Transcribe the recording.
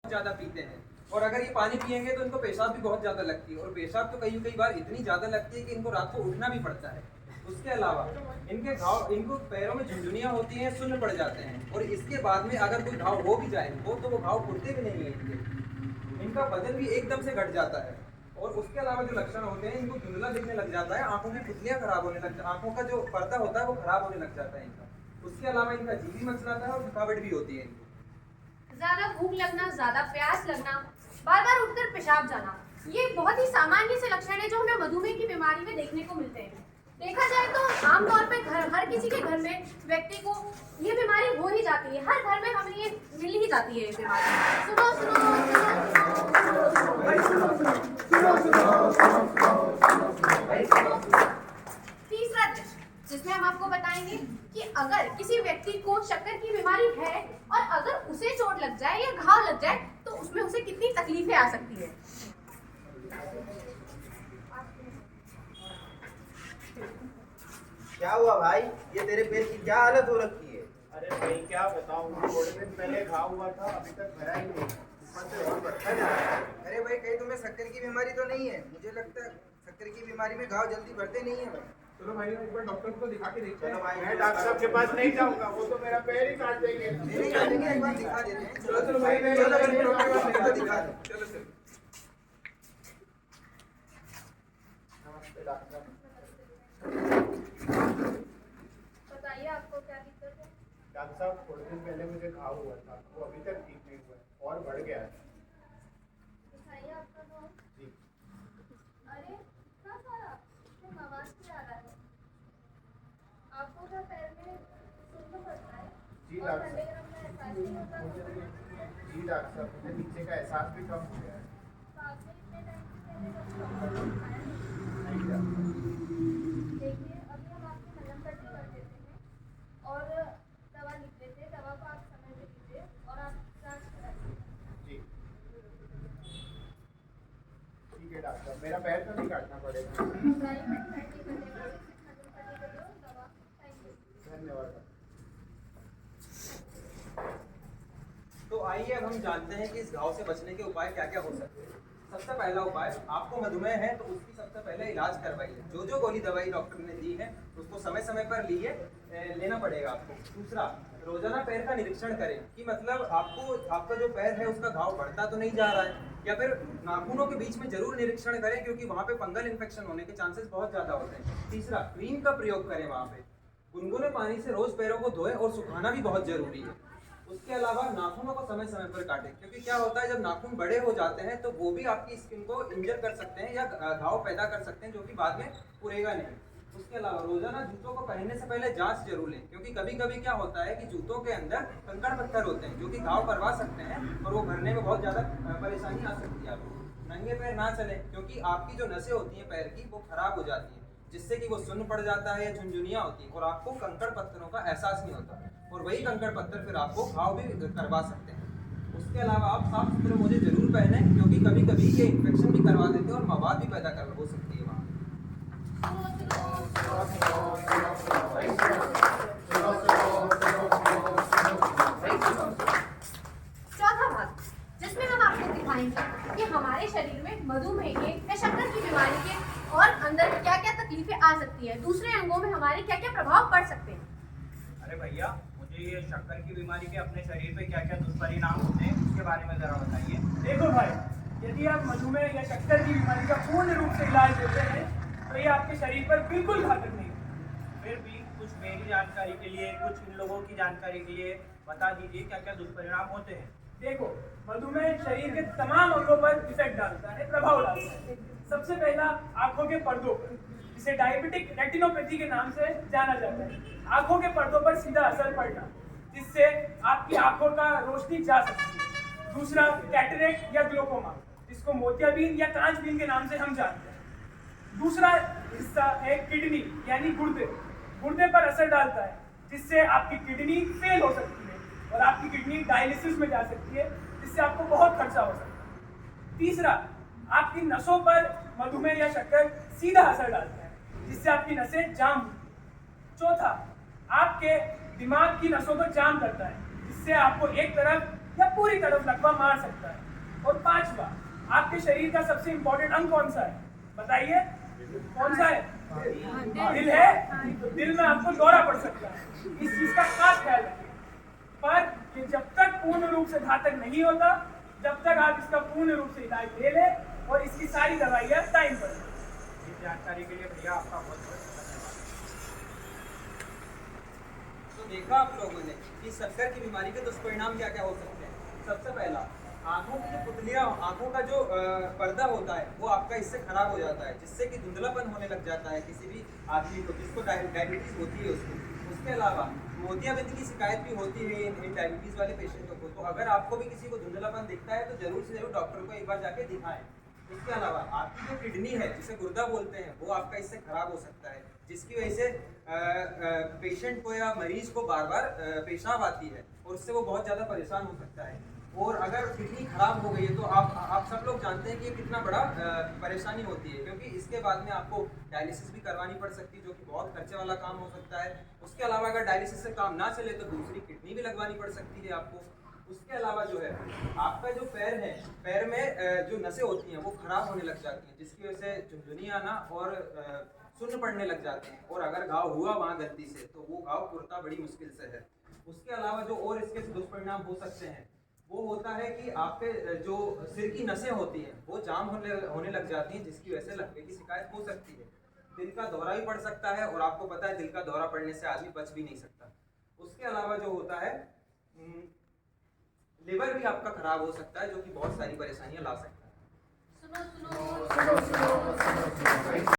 ज़्यादा पीते हैं, और अगर ये पानी पिएंगे तो इनको पेशाब भी बहुत ज़्यादा लगती है, और पेशाब तो कई बार इतनी ज़्यादा लगती है कि इनको रात को उठना भी पड़ता है। उसके अलावा इनके घाव, इनको पैरों में झुनझुनियाँ होती हैं, सुन्न पड़ जाते हैं, और इसके बाद में अगर कोई घाव हो भी जाए तो वो घाव खुलते भी नहीं है इनका वजन भी एकदम से घट जाता है। और उसके अलावा जो लक्षण होते हैं, इनको धुंधला दिखने लग जाता है, आंखों की पुतलियाँ खराब होने लगती है, आंखों का जो पर्दा होता है वो खराब होने लग जाता है इनका। उसके अलावा इनका जी भी मचलाता है और थकावट भी होती है इनको। ज्यादा भूख लगना, ज्यादा प्यास लगना, बार बार उठकर पेशाब जाना, ये बहुत ही सामान्य से लक्षण है जो हमें मधुमेह की बीमारी में देखने को मिलते हैं। देखा जाए तो आमतौर पे हर किसी के घर में व्यक्ति को ये बीमारी हो ही जाती है, हर घर में हमें ये मिल ही जाती है ये बीमारी। सुनो सुनो तीसरा दृश्य जिसमें हम आपको बताएंगे कि अगर किसी व्यक्ति को शक्कर की बीमारी है और अगर उसे चोट लग जाए या घाव लग जाए तो उसमें उसे कितनी तकलीफें आ सकती है। क्या हुआ भाई, ये तेरे पैर की क्या हालत हो रखी है? अरे भाई क्या बताऊं, थोड़े दिन पहले घाव हुआ था, अभी तक भरा ही नहीं, ऊपर से और बढ़ता जा रहा है। अरे भाई, कहीं तुम्हें शक्कर की बीमारी तो नहीं है? मुझे लगता है शक्कर की बीमारी में घाव जल्दी भरते नहीं है भाई। चलो भाई एक बार डॉक्टर को तो दिखा के देखते हैं। चलो भाई, मैं डॉक्टर साहब के पास नहीं जाऊंगा, वो तो मेरा पैर ही काट देंगे। नहीं जाएंगे, एक बार दिखा देते हैं। चलो भाई, चलो चलो डॉक्टर के पास दिखा दो। चलो चलो। नमस्ते डॉक्टर। बताइए आपको क्या दिक्कत है? डॉक्टर साहब, थोड़े दिन पहले मुझे घाव हुआ था, वो अभी तक ठीक नहीं हुआ है और बढ़ गया है। दिखाइए आपका घाव। जी। अरे इतना सारा, इसमें आवाज भी आ रहा है। आपको क्या पैर में सुन्न पड़ता है? जी और डॉक्टर ठंडे गरम का एहसास नहीं होता है? जी डॉक्टर साहब, मुझे नीचे का एहसास भी कम हो गया है। तो आपने इतने टाइम से पहले कभी डॉक्टर को दिखाया नहीं? नहीं डॉक्टर। देखिए, अभी हम आपकी मलहम पट्टी कर देते हैं और दवा लिख देते हैं। दवा को आप समय से लीजिए और आप जांच कराइए। जी ठीक है डॉक्टर साहब, मेरा पैर तो नहीं काटना पड़ेगा। घबराइए मत, मैं ठीक कर देगा। मलहम पट्टी कर दो, दवा। Thank you. धन्यवाद। तो आइए अब हम जानते हैं कि इस घाव से बचने के उपाय क्या क्या हो सकते हैं। सबसे पहला उपाय, आपको मधुमेह है तो उसकी सबसे पहले इलाज करवाइए। जो गोली दवाई डॉक्टर ने दी है उसको समय समय पर लेना पड़ेगा आपको। दूसरा, रोजाना पैर का निरीक्षण करें कि मतलब आपका जो पैर है उसका घाव बढ़ता तो नहीं जा रहा है, या फिर नाखूनों के बीच में जरूर निरीक्षण करें क्योंकि वहाँ पे फंगल इन्फेक्शन होने के चांसेस बहुत ज्यादा होते हैं। तीसरा, क्रीम का प्रयोग करें वहाँ पे। गुनगुने पानी से रोज पैरों को धोएं और सुखाना भी बहुत जरूरी है। उसके अलावा नाखूनों को समय समय पर काटें, क्योंकि क्या होता है जब नाखून बड़े हो जाते हैं तो वो भी आपकी स्किन को इंजर कर सकते हैं या घाव पैदा कर सकते हैं जो कि बाद में पूरेगा नहीं। उसके अलावा रोजाना जूतों को पहनने से पहले जांच जरूर लें, क्योंकि कभी कभी क्या होता है कि जूतों के अंदर कंकड़ पत्थर होते हैं जो कि घाव करवा सकते हैं और वो भरने में बहुत ज़्यादा परेशानी आ सकती है आपको। नंगे पैर ना चलें, क्योंकि आपकी जो नसें होती हैं पैर की वो खराब हो जाती हैं, जिससे कि वो सुन्न पड़ जाता है या झुनझुनियाँ होती हैं और आपको कंकड़ पत्थरों का एहसास नहीं होता, और वही कंकड़ पत्थर फिर आपको घाव भी करवा सकते हैं। उसके अलावा आप साफ सुथरे मोजे जरूर पहने, क्योंकि कभी कभी ये इन्फेक्शन भी करवा देते हैं और मवाद भी पैदा कर हो सकती है वहाँ। चौथा भाग, जिसमें हम आपको दिखाएंगे कि हमारे शरीर में मधुमेह के या शक्कर की बीमारी के और अंदर क्या क्या तकलीफें आ सकती है, दूसरे अंगों में हमारे क्या क्या प्रभाव पड़ सकते हैं। अरे भैया, मुझे ये शक्कर की बीमारी के अपने शरीर पे क्या क्या दुष्परिणाम होते हैं उसके बारे में जरा बताइए। देखो भाई, यदि आप मधुमेह या शक्कर की बीमारी का पूर्ण रूप से इलाज लेते हैं तो ये आपके शरीर पर बिल्कुल घातक नहीं है। फिर भी कुछ मेरी जानकारी के लिए, कुछ इन लोगों की जानकारी के लिए बता दीजिए क्या क्या दुष्परिणाम होते हैं। देखो, मधुमेह शरीर के तमाम अंगों पर इफेक्ट डालता है, प्रभाव डालता है। सबसे पहला आंखों के पर्दों पर, जिसे डायबिटिक रेटिनोपैथी के नाम से जाना जाता है। आंखों के पर्दों पर सीधा असर पड़ना, जिससे आपकी आंखों का रोशनी जा सकती है। दूसरा, कैटरेक्ट या ग्लोकोमा, जिसको मोतियाबिंद या कांचबीन के नाम से हम जानते हैं। दूसरा हिस्सा है किडनी यानी गुर्दे। गुर्दे पर असर डालता है, जिससे आपकी किडनी फेल हो सकती है और आपकी किडनी डायलिसिस में जा सकती है, जिससे आपको बहुत खर्चा हो सकता है। तीसरा, आपकी नसों पर मधुमेह या शक्कर सीधा असर डालता है, जिससे आपकी नसें जाम होती हैं। चौथा, आपके दिमाग की नसों को जाम करता है, जिससे आपको एक तरफ या पूरी तरफ लकवा मार सकता है। और 5वां, आपके शरीर का सबसे इंपॉर्टेंट अंग कौन सा है? बताइए, कौन सा है? दिल है। तो दिल में आपको दौरा पड़ सकता है, इस चीज का खास ख्याल रखिए। पर ये जब तक पूर्ण रूप से घातक नहीं होता, जब तक आप इसका पूर्ण रूप से इलाज ले लें और इसकी सारी दवाइयाँ टाइम पर लें। इस जानकारी के लिए भैया आपका बहुत बहुत धन्यवाद। तो देखा आप लोगों ने कि शक्कर की बीमारी के दुष्परिणाम क्या क्या हो सकते हैं। सबसे पहला, आंखों की जो पुतलियां, आंखों का जो पर्दा होता है वो आपका इससे खराब हो जाता है, जिससे कि धुंधलापन होने लग जाता है किसी भी आदमी को जिसको डायबिटीज होती है उसको। उसके अलावा मोतियाबिंद की शिकायत भी होती है इन डायबिटीज वाले पेशेंटों को। तो अगर आपको भी किसी को धुंधलापन दिखता है तो जरूर से जरूर डॉक्टर को एक बार जाके दिखाएं। इसके अलावा आपकी जो किडनी है, जिसे गुर्दा बोलते हैं, वो आपका इससे खराब हो सकता है, जिसकी वजह से पेशेंट को या मरीज को बार बार पेशाब आती है और उससे वो बहुत ज़्यादा परेशान हो सकता है। और अगर किडनी खराब हो गई है तो आप सब लोग जानते हैं कि ये कितना बड़ा परेशानी होती है, क्योंकि इसके बाद में आपको डायलिसिस भी करवानी पड़ सकती है, जो कि बहुत खर्चे वाला काम हो सकता है। उसके अलावा अगर डायलिसिस से काम ना चले तो दूसरी किडनी भी लगवानी पड़ सकती है आपको। उसके अलावा जो है आपका जो पैर है, पैर में जो नसें होती हैं वो खराब होने लग जाती हैं, जिसकी वजह से झुनझुनी आना और सुन्न पड़ने लग जाते हैं। और अगर घाव हुआ वहाँ गलती से तो वो घाव पुरता बड़ी मुश्किल से है। उसके अलावा जो और इसके दुष्परिणाम हो सकते हैं वो होता है कि आपके जो सिर की नसें होती हैं वो जाम होने लग जाती हैं, जिसकी वजह से लकवे की शिकायत हो सकती है। दिल का दौरा भी पड़ सकता है और आपको पता है दिल का दौरा पड़ने से आदमी बच भी नहीं सकता। उसके अलावा जो होता है लिवर भी आपका खराब हो सकता है, जो कि बहुत सारी परेशानियां ला सकता है। सुनो सुनो सुनो सुनो